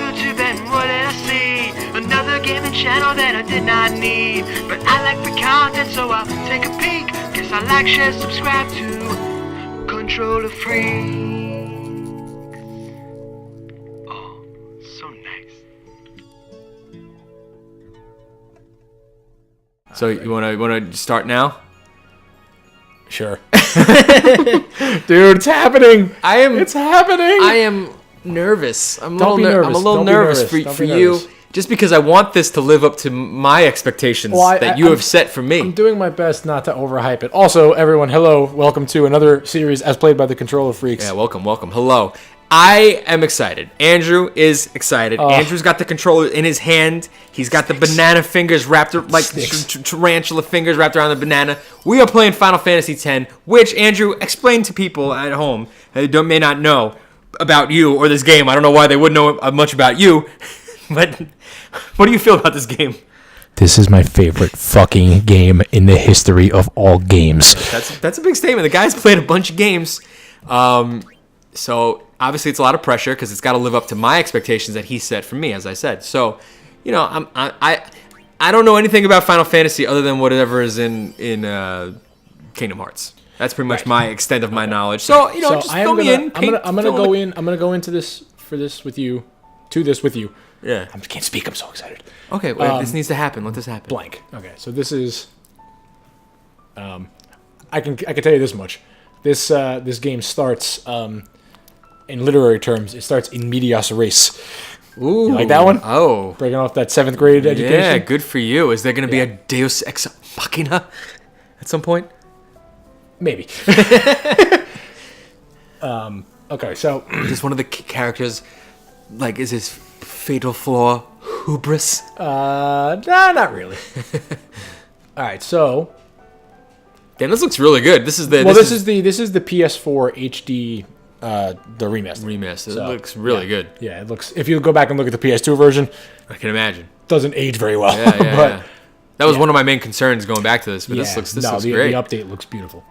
YouTube and what did I see? Another gaming channel that I did not need. But I like the content, so I'll take a peek. Guess I like, share, subscribe to Controller Freaks. Oh, so nice. So you want to start now? Sure. Dude, it's happening. It's happening. I am nervous. I'm a Don't little be nervous nervous. for you. Just because I want this to live up to my expectations that you have set for me. I'm doing my best not to overhype it. Also, everyone, hello. Welcome to another series as played by the Controller Freaks. Yeah, welcome. Hello. I am excited. Andrew is excited. Andrew's got the controller in his hand. He's got the banana fingers wrapped like tarantula fingers wrapped around the banana. We are playing Final Fantasy X, which Andrew explained to people at home who may not know about you or this game. I don't know why they wouldn't know much about you, but what do you feel about this game? This is my favorite fucking game in the history of all games. That's a big statement. The guy's played a bunch of games, so obviously it's a lot of pressure because it's got to live up to my expectations that he set for me, as I said. So, you know, I don't know anything about Final Fantasy other than whatever is in Kingdom Hearts. That's pretty much my extent of my knowledge. So, you know, just fill me in. I'm gonna go into this with you. Yeah. I can't speak. I'm so excited. Okay, well, this needs to happen. Let this happen. Blank. Okay, so this is. I can tell you this much. This game starts in literary terms. It starts in medias res. Ooh, you like that one? Oh, breaking off that 7th grade education. Yeah, good for you. Is there going to be a Deus Ex Machina at some point? Maybe. Okay, so just one of the characters, like, is his fatal flaw hubris? Nah, not really. All right, so. Damn, this looks really good. This is the PS4 HD, the remaster. It looks really good. Yeah, it looks. If you go back and look at the PS2 version, I can imagine doesn't age very well. Yeah, but that was one of my main concerns going back to this. But this looks great. The update looks beautiful.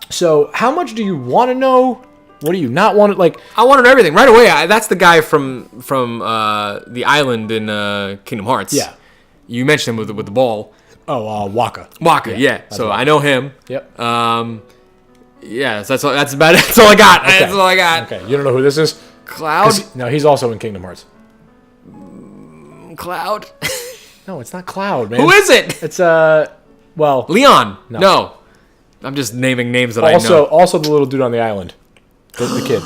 So how much do you want to know? What do you not want to like? I want to know everything right away. That's the guy from the island in Kingdom Hearts. Yeah, you mentioned him with the ball. Oh, Waka. Yeah. So Waka. I know him. Yep. Yeah. So that's about it. That's all I got. Okay. That's all I got. Okay. You don't know who this is? Cloud. No, he's also in Kingdom Hearts. Cloud. No, it's not Cloud, man. Who is it? It's well, Leon. No. I'm just naming names that I know. Also, the little dude on the island, the kid.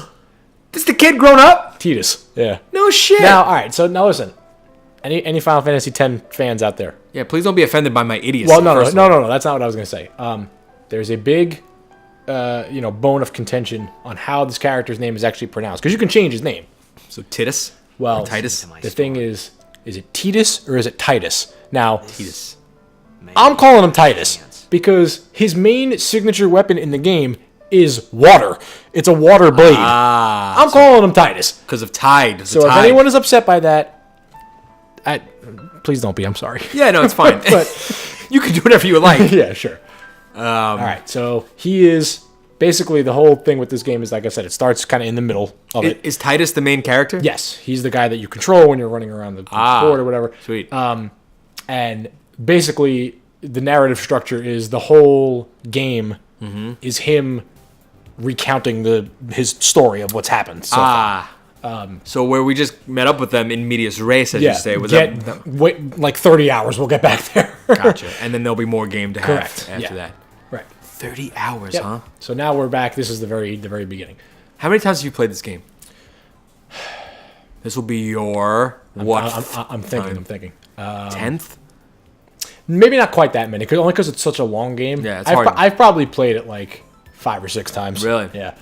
Is the kid grown up? Tidus. Yeah. No shit. Now, all right. So now listen. Any Final Fantasy X fans out there? Yeah, please don't be offended by my idiocy. Well, no. That's not what I was gonna say. There's a big, bone of contention on how this character's name is actually pronounced because you can change his name. So Tidus. Well, or Tidus. The thing is it Tidus or is it Tidus? Now, Tidus. I'm calling him Tidus because his main signature weapon in the game is water. It's a water blade. I'm calling him Tidus because of Tide. So if anyone is upset by that, please don't be. I'm sorry. Yeah, no, it's fine. But you can do whatever you would like. Yeah, sure. All right, so he is basically the whole thing with this game is, like I said, it starts kind of in the middle of it. Is Tidus the main character? Yes, he's the guy that you control when you're running around the board or whatever. Sweet. And basically, the narrative structure is the whole game is him recounting his story of what's happened so far. So where we just met up with them in medias res, as you say, was wait like 30 hours. We'll get back there. Gotcha. And then there'll be more game to have after that. Right. 30 hours, huh? So now we're back. This is the very beginning. How many times have you played this game? This will be your I'm thinking. 10th? Maybe not quite that many, only because it's such a long game. Yeah, it's hard. I've probably played it like 5 or 6 times. Really? Yeah.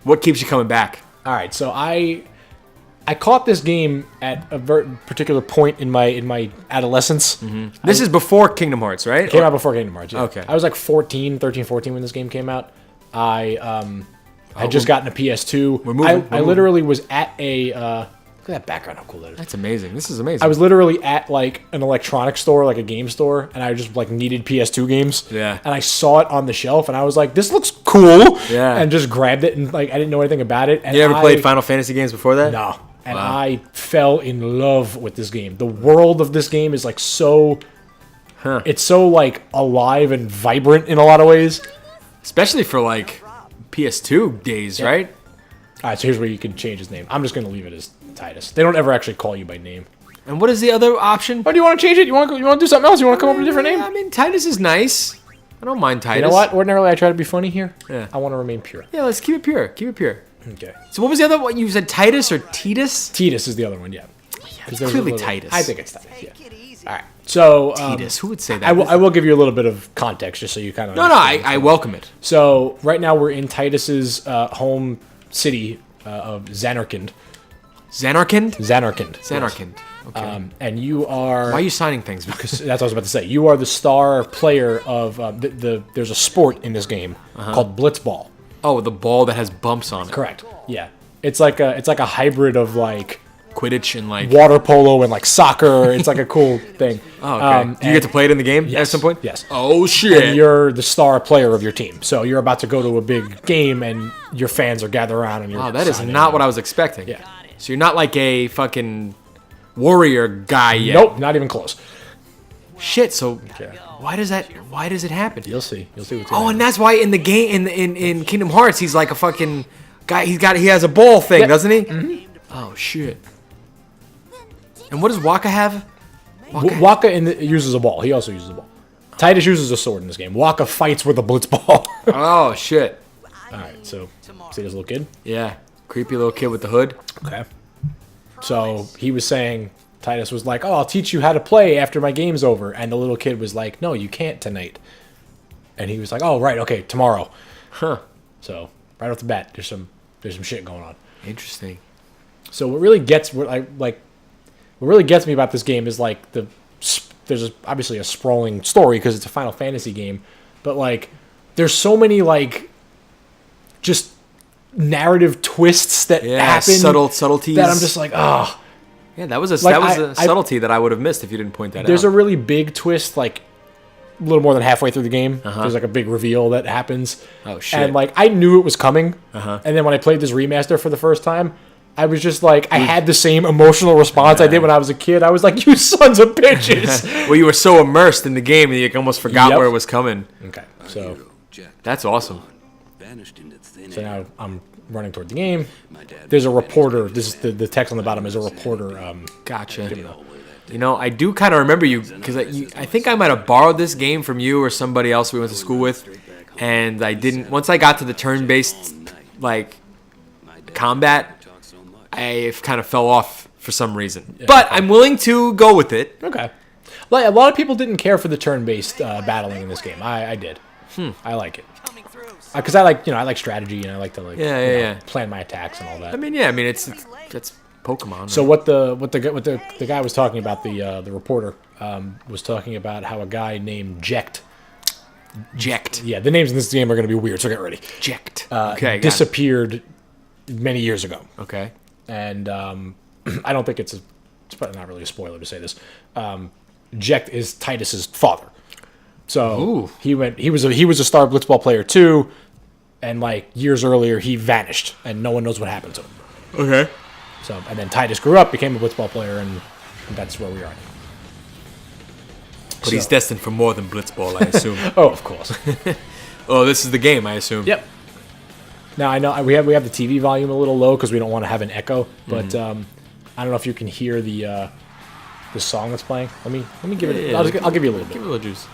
What keeps you coming back? All right, so I caught this game at a very particular point in my adolescence. Mm-hmm. This is before Kingdom Hearts, right? It came out before Kingdom Hearts. Yeah. Okay. I was like 13, 14 when this game came out. I had just gotten a PS2. I literally was at a look at that background, how cool that is. That's amazing. This is amazing. I was literally at like an electronics store, like a game store, and I just like needed PS2 games. Yeah. And I saw it on the shelf, and I was like, "This looks cool." Yeah. And just grabbed it, and like I didn't know anything about it. And you ever played Final Fantasy games before that? No. And I fell in love with this game. The world of this game is like so... It's so like alive and vibrant in a lot of ways. Especially for like PS2 days, right? All right, so here's where you can change his name. I'm just going to leave it as Tidus. They don't ever actually call you by name. And what is the other option? Oh, do you want to change it? You want to do something else? You want to come up with a different name? I mean, Tidus is nice. I don't mind Tidus. You know what? Ordinarily, I try to be funny here. Yeah. I want to remain pure. Yeah, let's keep it pure. Keep it pure. Okay. So what was the other one? You said Tidus or Tidus? Tidus is the other one, yeah. It's clearly Tidus. I think it's Tidus, yeah. All right. So Tidus. Who would say that? I will give you a little bit of context just so you kind of... No, I welcome it. So right now we're in Tidus's home city of Zanarkand. Zanarkand? Zanarkand. Zanarkand. Okay. And you are... Why are you signing things? Because that's what I was about to say. You are the star player of... there's a sport in this game called Blitzball. Oh, the ball that has bumps on it. Correct. Yeah. It's like a hybrid of like... Quidditch and like... water polo and like soccer. It's like a cool thing. Oh, okay. Do you get to play it in the game at some point? Yes. Oh, shit. And you're the star player of your team. So you're about to go to a big game and your fans are gathered around and you're... Oh, that is not what I was expecting. Yeah. So you're not like a fucking warrior guy yet. Nope, not even close. Shit, so why does it happen? You'll see. You'll see what's Oh, going and that's why in the game in Kingdom Hearts he's like a fucking guy. He has a ball thing, doesn't he? Mm-hmm. Oh shit. And what does Waka have? Waka uses a ball. He also uses a ball. Tidus uses a sword in this game. Waka fights with a blitzball. Oh shit. All right, so see this little kid? Yeah, creepy little kid with the hood. Okay. So he was saying, Tidus was like, "Oh, I'll teach you how to play after my game's over," and the little kid was like, "No, you can't tonight." And he was like, "Oh, right, okay, tomorrow." Huh. So right off the bat, there's some shit going on. Interesting. So what really gets me about this game is like there's obviously a sprawling story because it's a Final Fantasy game, but like there's so many like just narrative twists that happen, subtleties that I'm just like, oh. Yeah, that was a subtlety that I would have missed if you didn't point that out. There's a really big twist like a little more than halfway through the game. There's like a big reveal that happens. Oh shit. And like I knew it was coming. And then when I played this remaster for the first time, I was just like, I had the same emotional response I did when I was a kid. I was like, you sons of bitches. Well, you were so immersed in the game that you almost forgot where it was coming. Okay, so that's awesome. So now I'm running toward the game. There's a reporter. This is the text on the bottom is a reporter. Gotcha. You know, I do kind of remember you because I think I might have borrowed this game from you or somebody else we went to school with, and I didn't. Once I got to the turn-based like combat, I kind of fell off for some reason. But I'm willing to go with it. Okay. Like a lot of people didn't care for the turn-based battling in this game. I did. I like it. Because I like strategy and I like to plan my attacks and all that. I mean, it's Pokemon. So what the guy was talking about, the reporter was talking about how a guy named Jecht. Yeah, the names in this game are going to be weird, so get ready. Jecht. Disappeared many years ago. Okay. And I don't think it's probably not really a spoiler to say this. Jecht is Tidus's father. So he was a star blitzball player too, and like years earlier he vanished and no one knows what happened to him. Okay. So and then Tidus grew up, became a blitzball player, and that's where we are. But he's destined for more than blitzball, I assume. Oh, of course. Oh, this is the game, I assume. Yep. Now I know we have the TV volume a little low because we don't want to have an echo, but I don't know if you can hear the song that's playing. Let me give it. I'll give you a little bit. Give it a little juice.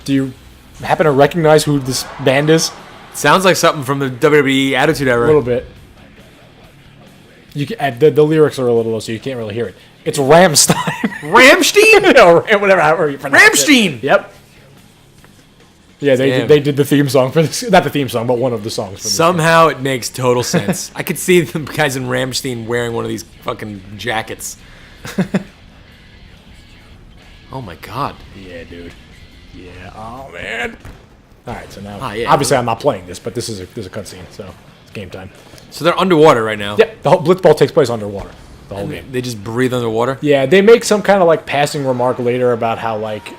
Do you happen to recognize who this band is? Sounds like something from the WWE Attitude Era. A little bit. You can, the lyrics are a little low, so you can't really hear it. It's Rammstein. Rammstein? No, whatever. However you pronounce Rammstein. It. Yep. Yeah, they did the theme song for this. Not the theme song, but one of the songs. For this Somehow it makes total sense. I could see the guys in Rammstein wearing one of these fucking jackets. Oh my god. Yeah, dude. Yeah. Oh man. All right. So now, yeah. Obviously, I'm not playing this, but this is a cutscene, so it's game time. So they're underwater right now. Yep. The whole Blitzball takes place underwater. The whole game. They just breathe underwater. Yeah, they make some kind of like passing remark later about how like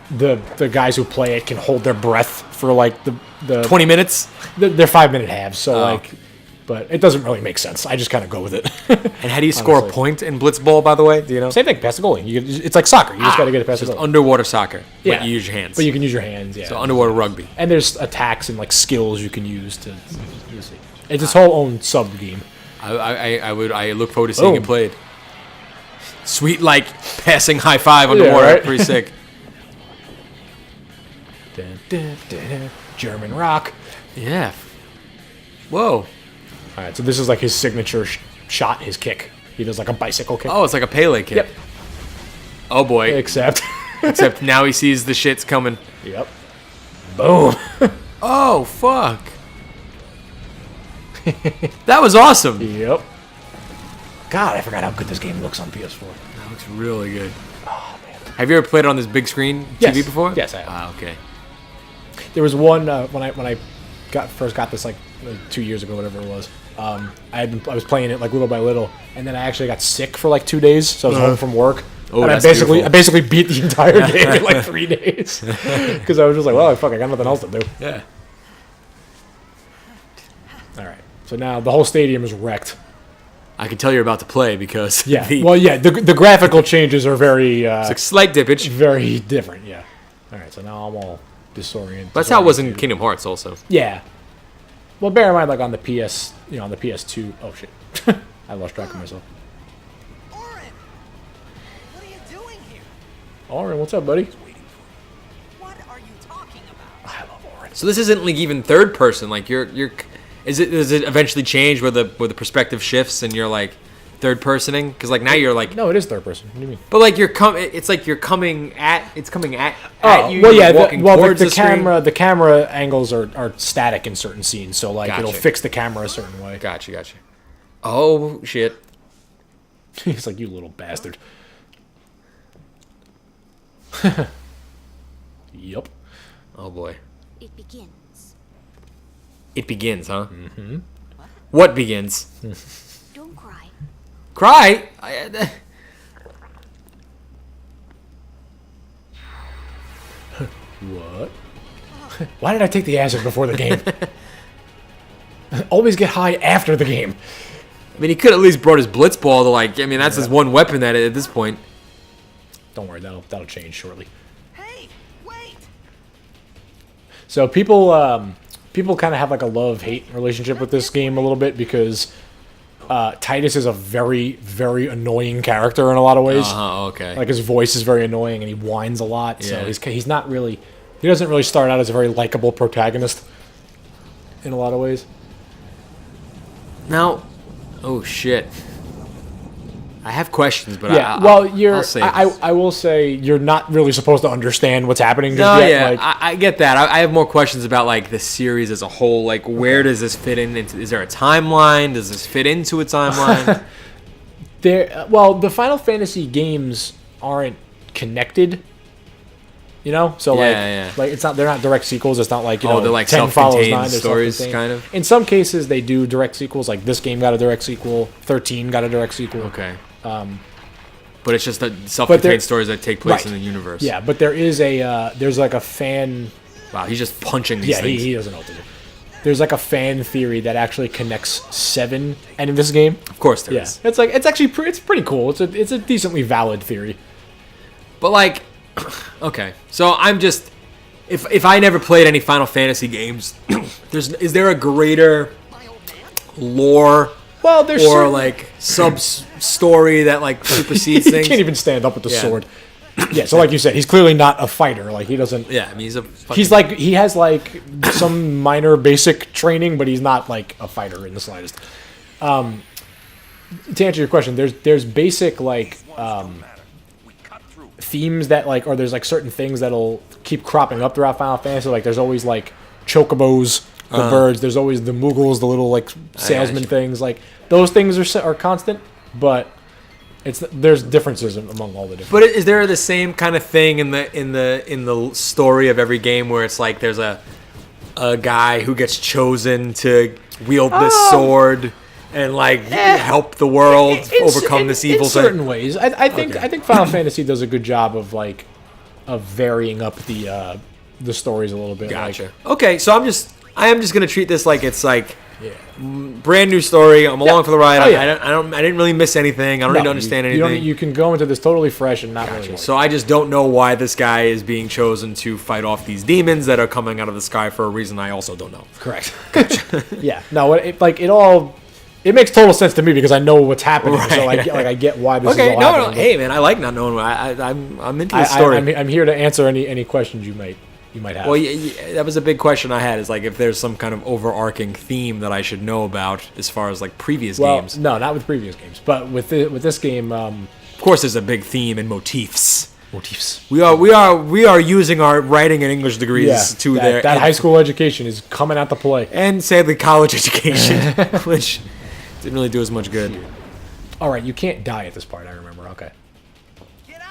the guys who play it can hold their breath for like the 20 minutes. They're 5-minute halves, so like But it doesn't really make sense. I just kind of go with it. And how do you score a Honestly. point in Blitzball, by the way? Do you know? Same thing, pass the goalie. It's like soccer. You just got to get it past the Just goalie. underwater soccer. Yeah. But you use your hands. But you can use your hands, yeah. So underwater rugby. And there's attacks and like skills you can use to use it. It's its whole own sub game. I look forward to seeing Boom. it played. Sweet, like, passing high five underwater. right? Pretty sick. Dun, dun, dun, dun. German rock. Yeah. Whoa. All right, so this is like his signature shot, his kick. He does like a bicycle kick. Oh, it's like a Pele kick. Yep. Oh, boy. Except. Except now he sees the shit's coming. Yep. Boom. Oh, fuck. That was awesome. Yep. God, I forgot how good this game looks on PS4. That looks really good. Oh, man. Have you ever played it on this big screen Yes. TV before? Yes, I have. Ah, okay. There was one when I first got this like 2 years ago, whatever it was. I was playing it like little by little, and then I actually got sick for like 2 days, so I was home from work. Oh, and that's I basically beat the entire game in like 3 days because I was just like, well, fuck, I got nothing else to do. Yeah. All right, so now the whole stadium is wrecked. I can tell you're about to play because Yeah, the, well, yeah, the graphical changes are very it's like slight dippage. very different. Yeah. All right, so now I'm all disoriented. That's how it was in Kingdom Hearts also. Yeah. Well, bear in mind, like on the PS, on the PS2. Oh shit, I lost track of myself. Auron! What are you doing here? Auron, what's up, buddy? What are you talking about? I love Auron. So this isn't like even third person. Like you're does it eventually change where the perspective shifts and you're like third personing? Because like now you're like No, it is third person. What do you mean? but like it's like you're coming at you. Well, You're yeah. walking The towards the screen. the camera angles are static in certain scenes, so like it'll Gotcha. fix the camera a certain way. Gotcha. Oh shit. He's like, you little bastard. Yep. Oh boy. It begins. It begins, huh? Mm-hmm. What begins? Don't cry. Cry? What? Why did I take the acid before the game? Always get high after the game. I mean, he could at least brought his blitzball to like. I mean, that's his one weapon at this point. Don't worry, that'll change shortly. Hey, wait! So people kind of have like a love-hate relationship with this game a little bit because Tidus is a very, very annoying character in a lot of ways. Okay. Like his voice is very annoying and he whines a lot. So Yeah. he's not really, he doesn't really start out as a very likable protagonist in a lot of ways. Now, oh shit. I have questions, but Yeah, I'll save this. I will say you're not really supposed to understand what's happening just No, yet. yeah, Like, I get that. I have more questions about like the series as a whole. Like, where does this fit in? Is there a timeline? Does this fit into a timeline? the Final Fantasy games aren't connected. You know, so Yeah. like it's not, they're not direct sequels. It's not like They're like 10 follows self-contained 9. They're stories, self-contained. kind of? In some cases, they do direct sequels. Like this game got a direct sequel. 13 got a direct sequel. Okay. But it's just the they're- self-contained stories that take place Right. in the universe. Yeah, but there is there's like a fan. Wow, he's just punching these Yeah, things. he doesn't know what to do. There's like a fan theory that actually connects 7 and in this game. Of course there is. Yeah, it's actually it's pretty cool. It's a decently valid theory. But like, okay, so I'm just if I never played any Final Fantasy games, is there a greater lore Well, there's or certain- like sub story that like supersedes he things? can't even stand up with the Yeah. sword. Yeah, so like you said, he's clearly not a fighter. Like he doesn't. Yeah, I mean he's a. Fucking, He's like he has like some minor basic training, but he's not like a fighter in the slightest. To answer your question, there's basic like themes that like, or there's like certain things that'll keep cropping up throughout Final Fantasy. Like there's always like chocobos, the birds. There's always the Moogles, the little like salesman you. things. Like those things are constant, but there's differences among all the different. But is there the same kind of thing in the story of every game where it's like there's a guy who gets chosen to wield this sword and like help the world overcome this evil in thing? certain ways. I think Okay. I think Final Fantasy does a good job of like of varying up the stories a little bit. Gotcha. Like, Okay, so I am just gonna treat this like it's like Yeah. brand new story. I'm along for the ride. Oh, yeah. I didn't really miss anything. I don't need to understand anything. You can go into this totally fresh and not really. So I just don't know why this guy is being chosen to fight off these demons that are coming out of the sky for a reason I also don't know. Correct. Yeah. No. It makes total sense to me because I know what's happening. Right. So I get why this Okay, is all no. happening. Hey, man, I like not knowing. I'm into the story. I'm here to answer any questions you might have. Well, that was a big question I had. Is like if there's some kind of overarching theme that I should know about as far as like previous games. No, not with previous games, but with this game. Of course, there's a big theme and motifs. Motifs. We are using our writing and English degrees to their that high school education is coming out to play. and sadly college education, which didn't really do as much good. All right, you can't die at this part. I remember. Okay,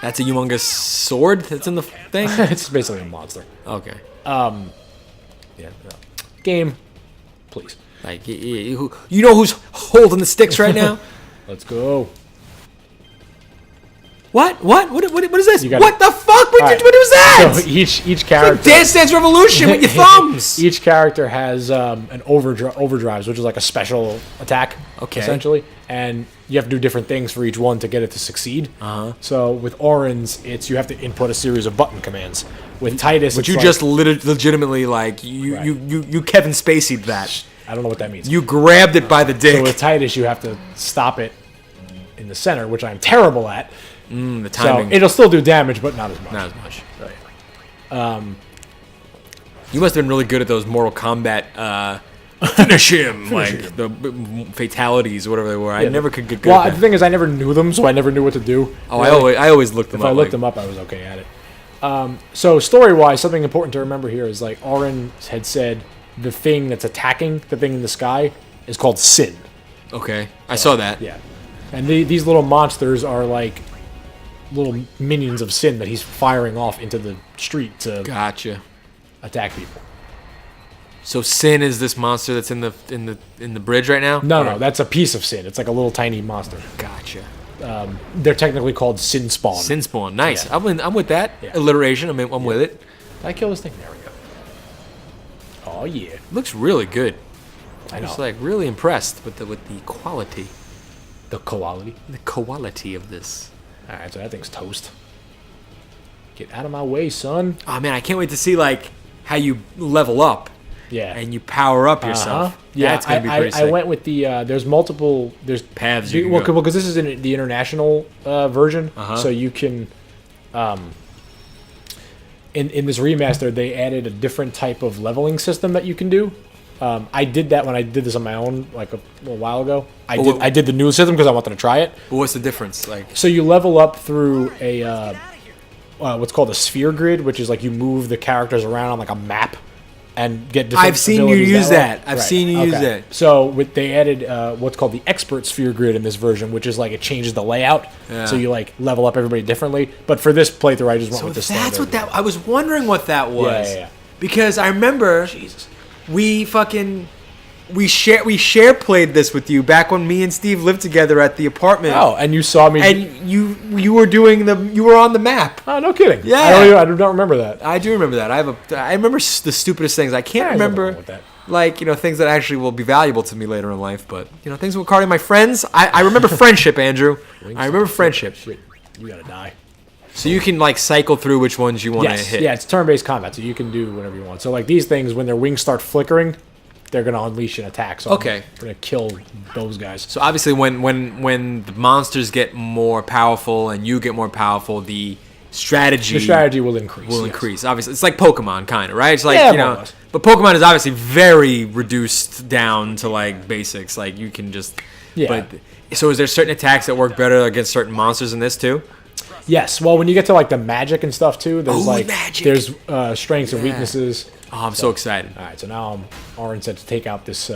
That's a humongous sword that's in the thing. it's basically a monster. Okay, Yeah. No. Game, please. like you know who's holding the sticks right now? Let's go. What is this? You gotta- What the fuck? What, All right. what was that? So each character. Dance Dance Revolution with your thumbs. Each character has an overdrives, which is like a special attack, Okay. essentially, and you have to do different things for each one to get it to succeed. So with Auron's, it's you have to input a series of button commands. With Tidus, But it's you like- just legitimately like you Kevin Spacey'd that. I don't know what that means. You grabbed it by the dick. So with Tidus, you have to stop it in the center, which I'm terrible at. The So timing, it'll still do damage, but not as much. not as much. Right. You must have been really good at those Mortal Kombat finish him, like the fatalities, whatever they were. I never could get good Well, at the that. thing is, I never knew them, so I never knew what to do. Oh, really. I always looked them If up. I looked like- them up, I was okay at it. So story-wise, something important to remember here is like Auron had said the thing that's attacking the thing in the sky is called Sin. Okay, I saw that. Yeah, and these little monsters are like little minions of Sin that he's firing off into the street to Gotcha. attack people. So Sin is this monster that's in the bridge right now? No, that's a piece of Sin. It's like a little tiny monster. Gotcha. They're technically called Sin Spawn. Sin Spawn. Nice. Yeah. I'm with that Yeah. alliteration. I'm with it. Did I kill this thing? There we go. Oh yeah, Looks really good. I I'm just know. like really impressed with the quality, The quality. the quality of this. All right, so that thing's toast. Get out of my way, son. Oh man, I can't wait to see like how you level up Yeah. and you power up yourself. Yeah, That's gonna be pretty I sick. went with the. There's multiple. There's Paths you can well, go. because this is in the international version, Uh-huh. so you can. In this remaster, they added a different type of leveling system that you can do. I did that when I did this on my own, like a little while ago. I did the new system because I wanted to try it. But what's the difference? Like, So you level up through a what's called a sphere grid, which is like you move the characters around on like a map and get different I've seen you abilities use way. that. I've seen you use that. So they added what's called the expert sphere grid in this version, which is like it changes the layout. Yeah. So you like level up everybody differently. But for this playthrough, I just went so with the that's standard. what that. I was wondering what that was. Yeah. Because I remember we share played this with you back when me and Steve lived together at the apartment. Oh, and you saw me. And you were on the map. Oh, no kidding. Yeah. I do not remember that. I do remember that. I remember the stupidest things. I can't There's nothing remember wrong with that. like things that actually will be valuable to me later in life. But things regarding my friends. I remember friendship, Andrew. I remember friendship. Shit, you gotta die. So you can like cycle through which ones you want to Yes, hit. yeah, it's turn-based combat, so you can do whatever you want. So like these things, when their wings start flickering, they're gonna unleash an attack. So Okay. I'm gonna kill those guys. So obviously, when the monsters get more powerful and you get more powerful, the strategy will increase. will yes. increase. Obviously, it's like Pokemon, kind of, right? It's like Yeah, more or less. but Pokemon is obviously very reduced down to like basics. Like you can just Yeah. But so is there certain attacks that work better against certain monsters in this too? Yes. Well, when you get to like the magic and stuff too, there's Ooh, like magic. there's strengths and weaknesses. Oh, I'm so excited. All right, so now Auron said to take out this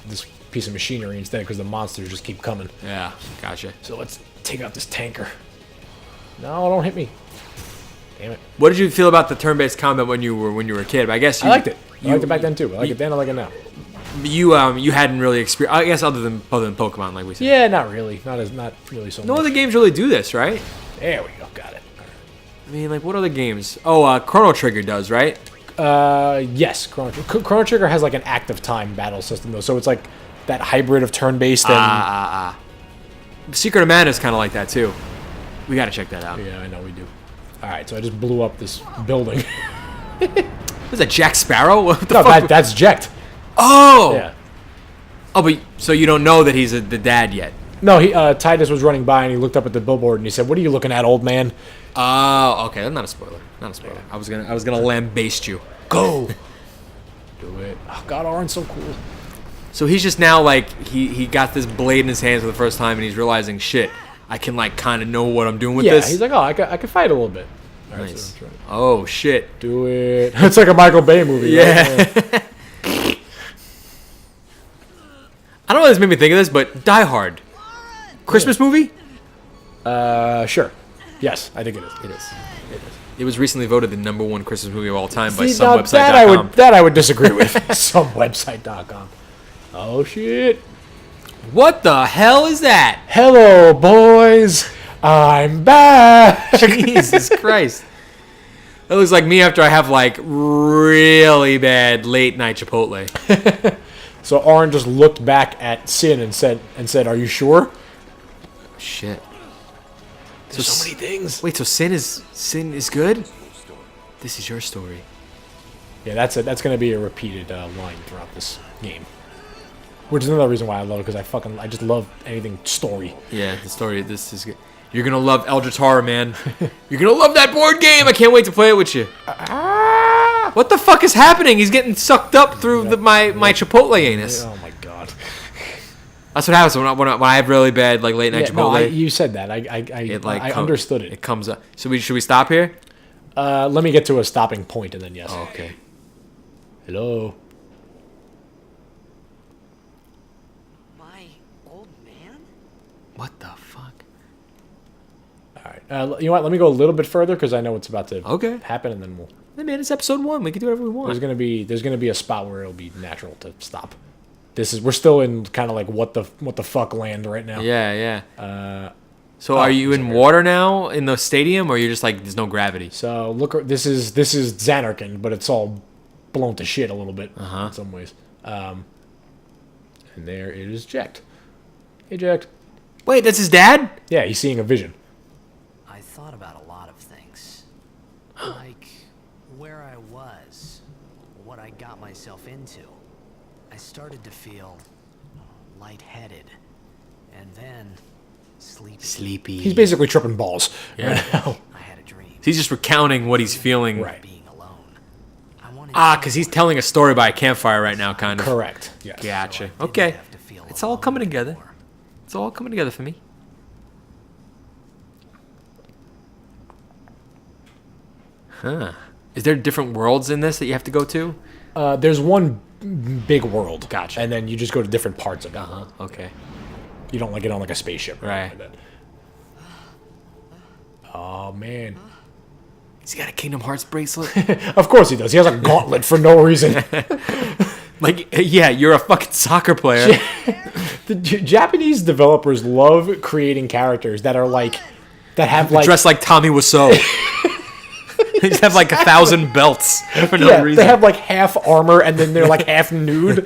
this piece of machinery instead because the monsters just keep coming. Yeah, gotcha. So let's take out this tanker. No, don't hit me. Damn it. What did you feel about the turn-based combat when you were a kid? I guess I liked it. I liked it back then too. I like it then. I like it now. You hadn't really experienced. I guess other than Pokemon, like we said. Yeah, not really. Not really so No much. other games really do this, right? There we go. Got it. I mean, like what other games? Oh, Chrono Trigger does, right? Yes, Chrono Trigger has like an active time battle system though, so it's like that hybrid of turn-based and Secret of Mana is kind of like that too. We got to check that out. yeah, I know we do. All right, so I just blew up this building. Was that Jack Sparrow? What the No, fuck? that's Jekt. Oh. Yeah. Oh, but so you don't know that he's the dad yet? No, Tidus was running by and he looked up at the billboard and he said, "What are you looking at, old man?" Oh, okay. That's not a spoiler. Not a spoiler. Yeah. I was gonna lambaste you. Go. Do it. Oh God, Auron's so cool. So he's just now like he got this blade in his hands for the first time and he's realizing shit. I can like kind of know what I'm doing with Yeah, this. he's like, oh, I can fight a little bit. All right, Nice. so Oh shit. do it. It's like a Michael Bay movie. Right? Yeah. I don't know what this made me think of this, but Die Hard. Christmas movie? Sure. Yes, I think it is. It is. It was recently voted the #1 Christmas movie of all time by See, some now website.com. that I would disagree with. Some website.com. Oh shit. What the hell is that? Hello, boys. I'm back. Jesus Christ. That looks like me after I have like really bad late night Chipotle. So Auron just looked back at Sin and said, "Are you sure?" Shit. There's so many things. Wait, so Sin is good? This is your story. Yeah, that's gonna be a repeated line throughout this game. Which is another reason why I love it, because I just love anything story. Yeah, the story. This is good. You're gonna love Eldritch Horror, man. You're gonna love that board game. I can't wait to play it with you. What the fuck is happening? He's getting sucked up through my Chipotle anus. Oh my god. That's what happens when I have really bad like late night Yeah, no, Chipotle. you said that. I understood it. It comes up. So should we stop here? Let me get to a stopping point and then yes. Oh, okay. Hello. My old man? What the fuck? All right. You know what? Let me go a little bit further because I know it's about to Okay. happen, and then we'll. Hey man, it's episode 1. We can do whatever we want. There's gonna be a spot where it'll be natural to stop. We're still in kind of like what the fuck land right now. Yeah, yeah. So are you in sorry. water now in the stadium, or you're just like there's no gravity? So look, this is Zanarkand, but it's all blown to shit a little bit Uh-huh. in some ways. And there it is, Jekt. Hey, Jekt. Wait, that's his dad? Yeah, he's seeing a vision. I thought about a lot of things. Like where I was, what I got myself into. I started to feel lightheaded, and then sleepy. He's basically tripping balls. Yeah. Right now. I had a dream. He's just recounting what he's feeling. Right. Being alone. I wanted Because he's telling a story by a campfire right now, kind of. Correct. Yes. Gotcha. didn't Okay. have to feel It's all alone coming together. anymore. It's all coming together for me. Huh. Is there different worlds in this that you have to go to? There's one big world. Gotcha. And then you just go to different parts of it. Okay. You don't like get on like a spaceship. or Right. anything like that. Oh man. He's got a Kingdom Hearts bracelet. Of course he does. He has a gauntlet for no reason. Like, yeah, you're a fucking soccer player. The Japanese developers love creating characters that are like that have like Dressed like Tommy Wiseau. They just have like 1,000 belts for no reason. they have like half armor and then they're like half nude.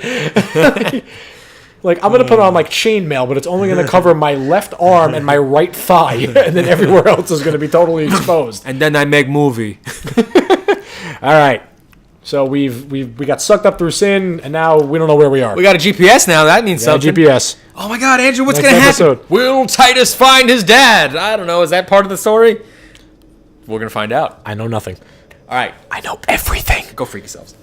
Like I'm gonna put on like chainmail, but it's only gonna cover my left arm and my right thigh, and then everywhere else is gonna be totally exposed. And then I make movie. All right, so we got sucked up through sin, and now we don't know where we are. We got a GPS now. That means Yeah, something. GPS. Oh my God, Andrew, what's Next gonna happen? episode. Will Tidus find his dad? I don't know. Is that part of the story? We're gonna find out. I know nothing. All right, I know everything. go freak yourselves.